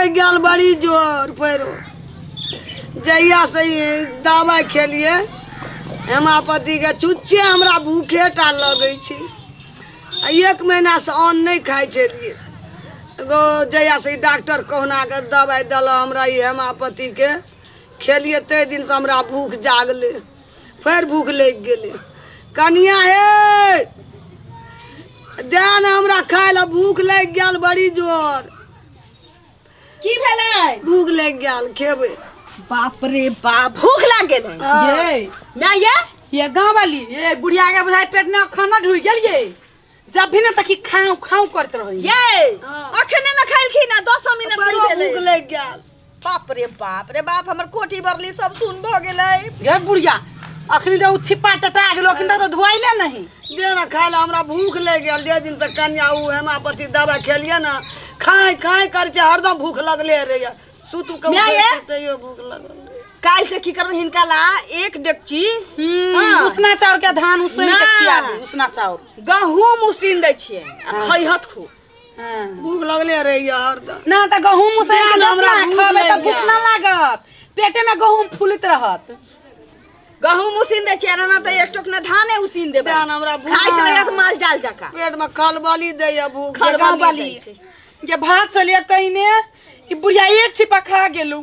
लग गया बड़ी जोर पैरो जहिया से दवाई खेलिए हेमापति के चुच्चे हमरा भूखे टा लगे छी। 1 महीना से अन्न नहीं खाई छलिए जहिया से डॉक्टर कहना के दवाई दिल हमरा हेमापति के खेलिए ते दिन से हमरा भूख जागले फिर भूख लग गए। कनिया हे देन हमरा खाए ला भूख लग गया बड़ी जोर। की भेलै? भूख लग गया खेबे। बाप रे बाप भूख लग गेल ये मैं ये गांव वाली ये बुढ़िया के बुझाई पेट में खाना ढुक गेल ये जब भी ना तकी खाऊ खाऊ करत रह ये अखने न खाइल ना 200 मिनट भूख लग गया। बाप रे बाप हमर कोठी भरली सब सुन भ गेलै। ये बुढ़िया अखनी तो छिपा टटा गेलो अखनी तो धोइले नहीं दे ना खाए ला हमरा भूख लग गेल। जे दिन से कन्या उ हेमापति दवा खेलिए ना खाए खाए कर के हरदम भूख लगले रे सुतु के तइयो भूख लगल। काल से की करब हिनका ला 1 डेगची उसना चाउर के धान उसने के खिया दे उसना चाउर गहूम उसीन दै छिए आ खइहत खूब। भूख लगले रे हरदम ना त गहूम उसीन हमरा खाबे त भूख ना लागत पेटे में गहूम फूलत रहत। गहूम उसीन दे छिए ना त 1 टोकना धाने उसीन देबे हमरा खाइत रहत माल जाल जका पेट में खलबली दैया भूख खलबली के भात चलिए कहिने कि बुढ़िया 1 छिपा खा गेलू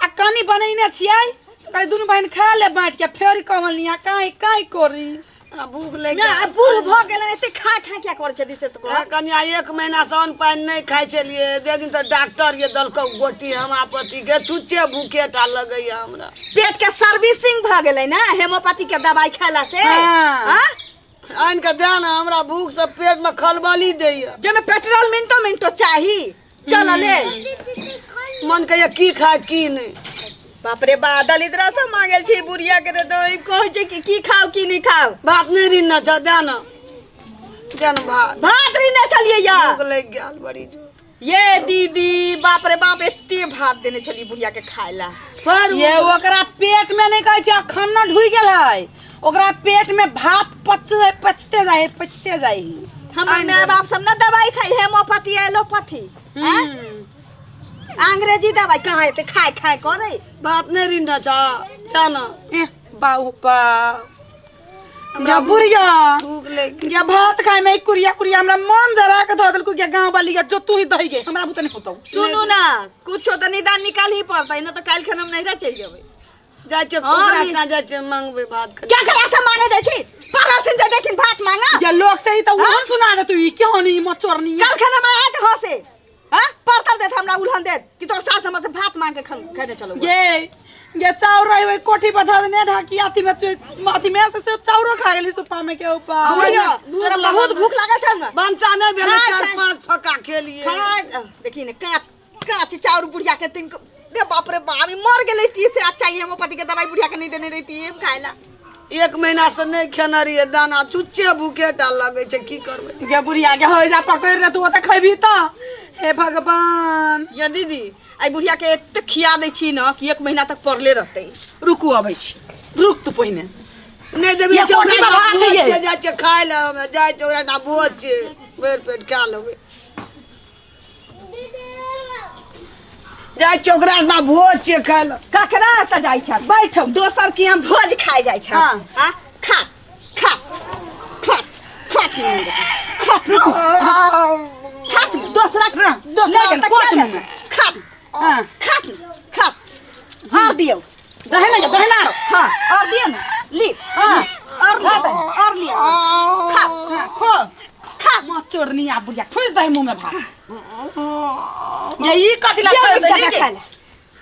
आ कनी बनैने छियै त दुनु बहन खा ले बांट के फेर कहलिया काई काई करी भूख लग गया। ना बूढ़ भ गेल ऐसे खा खा क्या कर छै दिसे त कन्या 1 महीना से अन्न पानी नहीं खाई छलिए दे दिन से डॉक्टर ये दलको गोटी हेमापति के चुच्चे भूखे टा लगैया हमरा पेट के सर्विसिंग भ गेलै ना हेमोपैथी के दवाई खाला से। हां आन के देना हमरा भूख से पेट में खलबली दैया जेमे पेट्रोल मिनटो चाही चल ले मन के की खाए की नहीं। बाप रे बा दलिद्रा से मांगल छी बुढ़िया के दई कहै छै कि की खाओ की नहीं खाओ भात नहीं रिन्ना छ देना भात रिन्ना चलिए या भूख लग गया बड़ी जोर। ये दीदी बाप रे बाप एते भात देने चली बुढ़िया के खाइला ये ओकरा पेट में नहीं कहै छै खाना ढुई गेलै ओकरा पेट में भात पचते जाए हमर माय बाप सब ना दवाई खाई हेमोपैथी एलोपैथी अंग्रेजी दवाई कहाँ है खाए खाए करे भात नहीं रिन्ना छ जाना बाबा हमरा बुढ़िया भूख लग या भात खाए में कुरिया कुरिया हमरा मन जरा के ध देलकु के गांव वाली के जो तू ही दही गे हमरा बुते नहीं होतौ। सुनु ना कुछो त निदान निकाल ही पड़तै न त काल खन हम नहीं चल जेबै जाय छ कोकरा ना जाय छ मांगबे भात क्या करा से मांगे देखी परासिन जे देखिन भात मांगा या लोग से ही तो उहन सुना दे तू ई क्यों नहीं मचोरनी काल खन में आत हसे हां पड़तल देत हमरा उल्हन देत कि तोर सास हमसे भात मांग के खाने चलो ये चाउर रही कोठी पर धर ने ढाकी आती में से चाउरो खा गेली सुपा में के ऊपर तोरा बहुत भूख लागल छ न बंचा ने भेले 4-5 फका खेलिए देखी ने काच चाउर बुढ़िया के तीन रे बाप रे बाप मर गेलै की से अच्छा हेमोपैथी के दवाई बुढ़िया के नहीं देने रहती है खाइला 1 महीना से नहीं खेना रही दाना चुच्चे भूखे टा लगे छै की करबे गे बुढ़िया के हो जा पकड़ रे तू त खइबी त हे भगवान ये दीदी आई बुढ़िया के एते खिया दै छी न कि 1 महीना तक पड़ले रहतै रुकू अबै छी रुक तू पहिने नहीं देबे चोटी जाय छै खाइ ले हम जाय छै ओकरा ना भोज छै बेर पेट खा लेबे जाय छै ओकरा ना भोज छै खाइ ले ककरा से जाय छै बैठो दोसर के हम भोज खाइ जाय छै हां खा खा खा खा खा दोसरा लेकिन कोच में खा हां खा खा हां दियो दहना हां और दियो ना ली हां और लिया खा खा खा मत चोरनी आ बुढ़िया ठुस दे मुंह में भात ये ई कथि ला छोड़ दे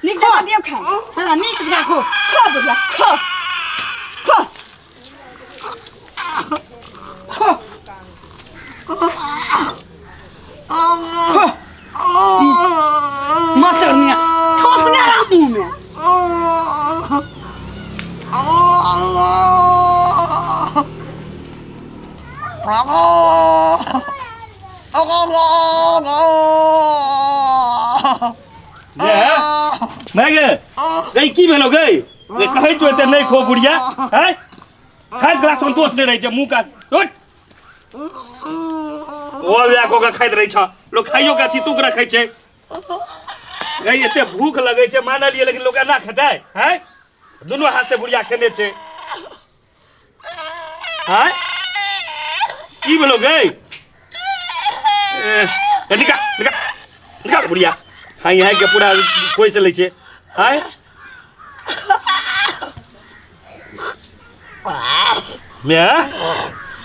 निक जगह दियो खा हां निक जगह खो खा बुढ़िया खा खा खा मत चोरनी ठोसने रहा मुंह में मैं गई की भेलो गई कहै तो एते नहीं खो बुढ़िया हैं खाइ ग्लास संतोष नहीं रही छै मुंह का उठ ओ व्या को का खाइत रही छ लोग खाइयो का छी तू करा खाइ छै गई एते भूख लगे छे मानल लिए लेकिन लोग ना खेतै हैं दोनों हाथ से बुढ़िया खेने छे हैं की भेलो गई निकाल निकाल निकाल बुढ़िया हाँ यहाँ के पूरा कोई से लै छे हैं मैं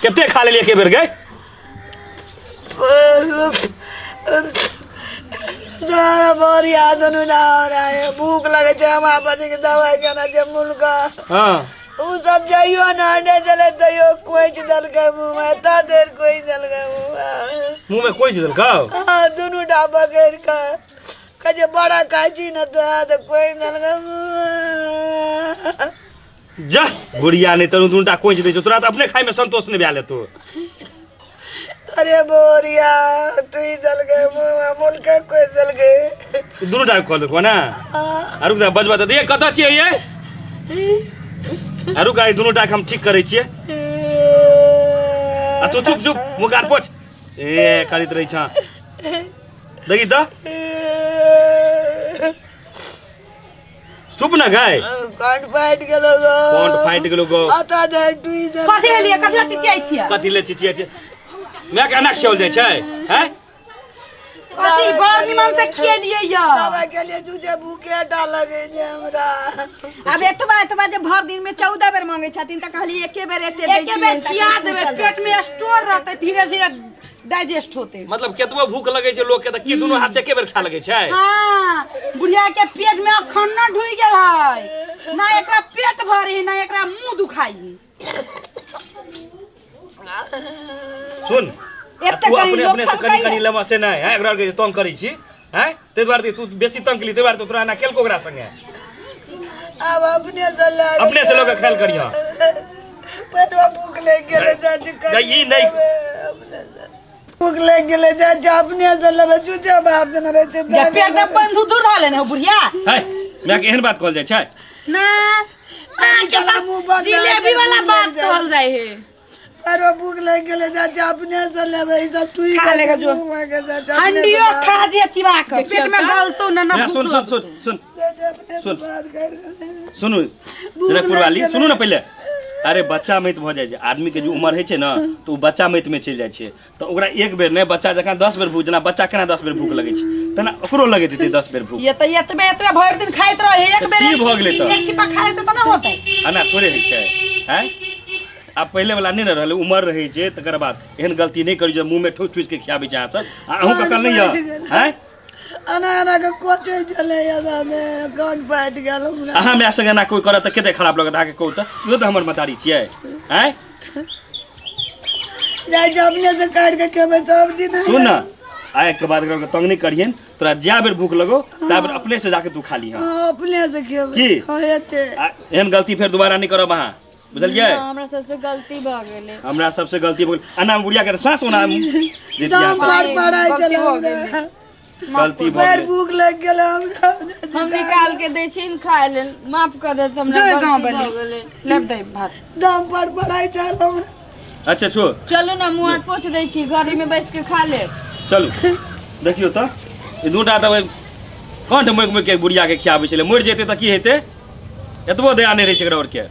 केते खा लेलिए के बेर गई बहुत याद ना हो रहा है भूख लगे छे होम्योपैथी के दवाई केना जे मुनका हाँ उ सब जाइयो ना अंडे चले तैयो कोई दल के मुंह में ता देर कोई दल के मुंह में कोई दल खाओ हाँ दोनों डाबा घेर का कजे बड़ा काची न तो कोई दल के मुंह जा बुढ़िया नहीं तनु दुनटा कोई दे तोरा तो अपने खाई में संतोष नहीं ब्याले तो अरे बोरिया तू ही दल के मुंह में मुल्क कोई दल के दोनों टाइप खोल को ना अरुक दा बजबा त दे कत छिए ये अरुक आई दोनों टाइप हम ठीक करे छिए आ तू चुप चुप मुगार पोछ ए करित रही छ देखि त चुप ना गाय कंठ फाइट गेलो गो कंठ फाइट गेलो गो आता दे तू ही दल कथी भेलिए कथला चिचियाइ छियै कथि ले चिचिया छै मैं केना खेल जाय छै हैं कथी बड़ निमन से खेलिए य दवाई के लिए जुजे भूखे डाल लगे जे हमरा अब एतबा जे भर दिन में 14 बेर मांगे छथिन त कहली एके बेर एते दै छी एके बेर खिया देबै पेट में स्टोर रहतै धीरे धीरे डाइजेस्ट होते मतलब केतबो भूख लगे छै लोग के त की दोनों हाथ से एके बेर खा लगे छै हाँ बुढ़िया के पेट में अखन न ढुई गेल है ना एकरा पेट भरी ना एकरा मुंह दुखाई सुन एते तू कहीं अपने लोग अपने से कनी कनी लमा से नहीं है एकरा के तंग करै छी हैं ते दुआरे तू बेसी तंग केली ते दुआरे तो तोरा ना खेल को ओकरा संगे अब अपने से लोग खेल करिया पेटवा भूख ले गेले जाज कर नहीं नहीं भूख ले गेले जाज अपने से लबे जुजे बात न रहे छै जे पेट में बंधु दूर रहले न बुढ़िया है मैं के एहन बात कहल जाय छै ना जिलेबी वाला बात कहल जाय है पेटवा भूख ले गेले जाज अपने से लबे ई सब तू ही खा लेगा जो। अंडियो खा जे चिबा के पेट में गलतो न मैं भूख सुन सुन सुन सुन सुन सुनू जनकपुर वाली सुनू ना पहले अरे बच्चा मत भ जाय छै आदमी के जो उम्र है छै ना तो बच्चा मत में चल जाय छै तो ओकरा एक बेर नहीं बच्चा जखन 10 बेर भूख जना बच्चा केना 10 बेर भूख लगे छै तना ओकरो लगे छै 10 बेर भूख ये तो एतबे भर दिन खाइत रहे एक बेर की भ गेलै त एक छिपा खा लेते त ना होतै आना थोड़े है छै हैं अब पहले वाला नहीं न रहले उम्र रहे छै तकर बाद एहन गलती नहीं करी जे मुंह में ठूस ठूस के खियाबे छै अहाँ सब अहूँ का कल नहीं है हैं अना के कोचे चले यादा ने गन फाइट गेल हमरा अहाँ हमरा संगे ना कोई करत त कते खराब लगत अहाँ के कहू त यो त हमर मतारी छियै हैं जाय अपने से काट के केबे सब दिन सुन ना आए के बाद अगर तंग नहीं करियन तोरा जा बेर भूख लगो ता बेर अपने से जाके तू खा ली हां अपने से केबे की? हेते एहन गलती फिर दोबारा नहीं करब अहाँ बुझलियै हमरा सबसे गलती भ गेलै हमरा सबसे गलती हो गेल अना बुढ़िया के सांस होना दाम पर पड़ाई चले हमरा गलती भ पैर गेल भूख लग गेल हमरा हम निकाल के दै छी न खाए लेल माफ कर दे हमरा जो गांव गलती भ वाली गेलै लेब दे भात दाम पर पड़ाई चल हमरा अच्छा छो चलू ना मुंह हाथ पोछ दै छी घड़ी में बैस के खा लेब चलू देखियो त ई दूटा त कंठ मुक मुक के बुढ़िया के खियाबै छले मर जेते त की हेते एतबो दया नहीं रहे छै एकरा और के